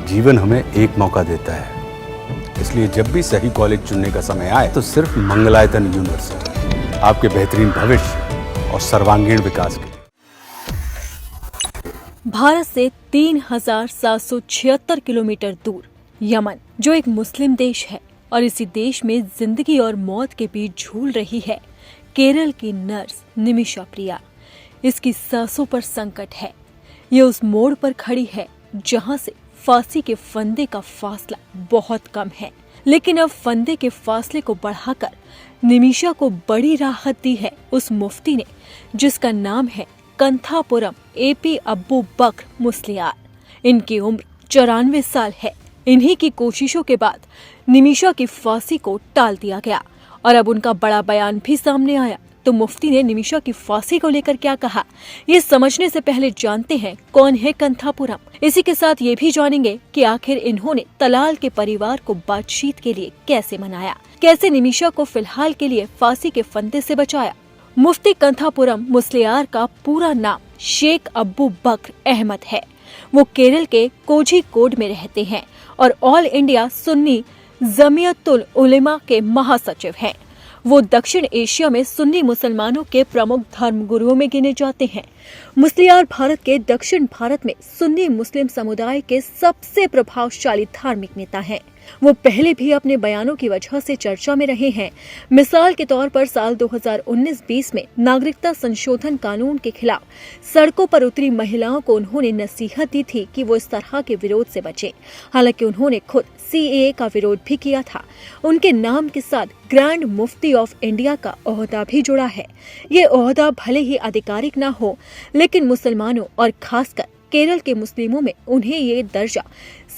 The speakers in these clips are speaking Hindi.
जीवन हमें एक मौका देता है, इसलिए जब भी सही कॉलेज चुनने का समय आए तो सिर्फ मंगलायतन यूनिवर्सिटी आपके बेहतरीन भविष्य और सर्वांगीण विकास के लिए। भारत से 3,776 किलोमीटर दूर यमन, जो एक मुस्लिम देश है और इसी देश में जिंदगी और मौत के बीच झूल रही है केरल की नर्स निमिषा प्रिया। इसकी सांसों पर संकट है। ये उस मोड़ पर खड़ी है जहां से फांसी के फंदे का फासला बहुत कम है, लेकिन अब फंदे के फासले को बढ़ाकर निमिषा को बड़ी राहत दी है उस मुफ्ती ने, जिसका नाम है कंथापुरम एपी अब्बू बकर मुस्लियार। इनकी उम्र 94 साल है। इन्हीं की कोशिशों के बाद निमिषा की फांसी को टाल दिया गया और अब उनका बड़ा बयान भी सामने आया। तो मुफ्ती ने निमिषा की फांसी को लेकर क्या कहा, ये समझने से पहले जानते हैं कौन है कंथापुरम। इसी के साथ ये भी जानेंगे कि आखिर इन्होंने तलाल के परिवार को बातचीत के लिए कैसे मनाया, कैसे निमिषा को फिलहाल के लिए फांसी के फंदे से बचाया। मुफ्ती कंथापुरम मुस्लियार का पूरा नाम शेख अब्बू बकर अहमद है। वो केरल के कोझिकोड में रहते हैं और ऑल इंडिया सुन्नी जमीयतुल उलेमा के महासचिव हैं। वो दक्षिण एशिया में सुन्नी मुसलमानों के प्रमुख धर्म गुरुओं में गिने जाते हैं। मुस्लियार भारत के दक्षिण भारत में सुन्नी मुस्लिम समुदाय के सबसे प्रभावशाली धार्मिक नेता हैं। वो पहले भी अपने बयानों की वजह से चर्चा में रहे हैं। मिसाल के तौर पर साल 2019-20 में नागरिकता संशोधन कानून के खिलाफ सड़कों पर उतरी महिलाओं को उन्होंने नसीहत दी थी कि वो इस तरह के विरोध से बचें। हालांकि उन्होंने खुद CAA का विरोध भी किया था। उनके नाम के साथ ग्रैंड मुफ्ती ऑफ इंडिया का ओहदा भी जुड़ा है। ये ओहदा भले ही आधिकारिक न हो, लेकिन मुसलमानों और खासकर केरल के मुस्लिमों में उन्हें ये दर्जा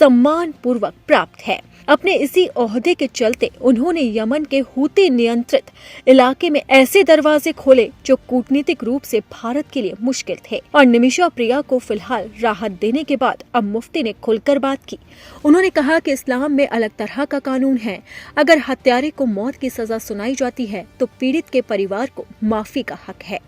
सम्मान पूर्वक प्राप्त है। अपने इसी ओहदे के चलते उन्होंने यमन के हूती नियंत्रित इलाके में ऐसे दरवाजे खोले जो कूटनीतिक रूप से भारत के लिए मुश्किल थे। और निमिषा प्रिया को फिलहाल राहत देने के बाद अब मुफ्ती ने खुलकर बात की। उन्होंने कहा कि इस्लाम में अलग तरह का कानून है। अगर हत्यारे को मौत की सजा सुनाई जाती है तो पीड़ित के परिवार को माफी का हक है।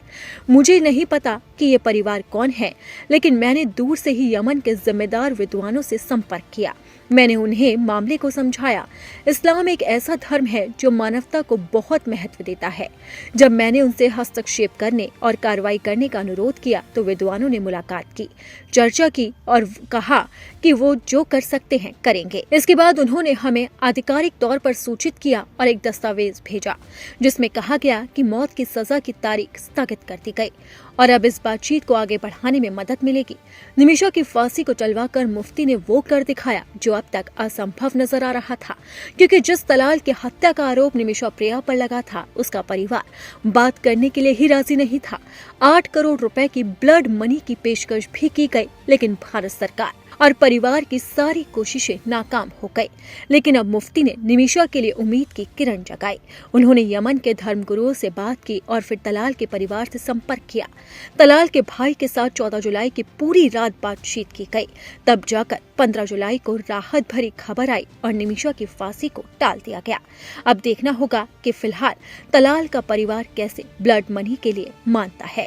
मुझे नहीं पता कि ये परिवार कौन है, लेकिन मैंने दूर से ही यमन के जिम्मेदार विद्वानों से संपर्क किया। मैंने उन्हें मामले को समझाया। इस्लाम एक ऐसा धर्म है जो मानवता को बहुत महत्व देता है। जब मैंने उनसे हस्तक्षेप करने और कार्रवाई करने का अनुरोध किया तो विद्वानों ने मुलाकात की, चर्चा की और कहा कि वो जो कर सकते हैं करेंगे। इसके बाद उन्होंने हमें आधिकारिक तौर पर सूचित किया और एक दस्तावेज भेजा जिसमें कहा गया कि मौत की सजा की तारीख स्थगित कर दी गई और अब इस बातचीत को आगे बढ़ाने में मदद मिलेगी। निमिषा की फांसी को टलवाकर मुफ्ती ने वो कर दिखाया जो अब तक असंभव नजर आ रहा था, क्योंकि जिस तलाल की हत्या का आरोप निमिषा प्रिया पर लगा था उसका परिवार बात करने के लिए ही राजी नहीं था। 8 करोड़ रुपए की ब्लड मनी की पेशकश भी की गई, लेकिन भारत सरकार और परिवार की सारी कोशिशें नाकाम हो गई। लेकिन अब मुफ्ती ने निमिषा के लिए उम्मीद की किरण जगाई। उन्होंने यमन के धर्मगुरुओं से बात की और फिर तलाल के परिवार से संपर्क किया। तलाल के भाई के साथ 14 जुलाई की पूरी रात बातचीत की गई। तब जाकर 15 जुलाई को राहत भरी खबर आई और निमिषा की फांसी को टाल दिया गया। अब देखना होगा कि फिलहाल तलाल का परिवार कैसे ब्लड मनी के लिए मानता है।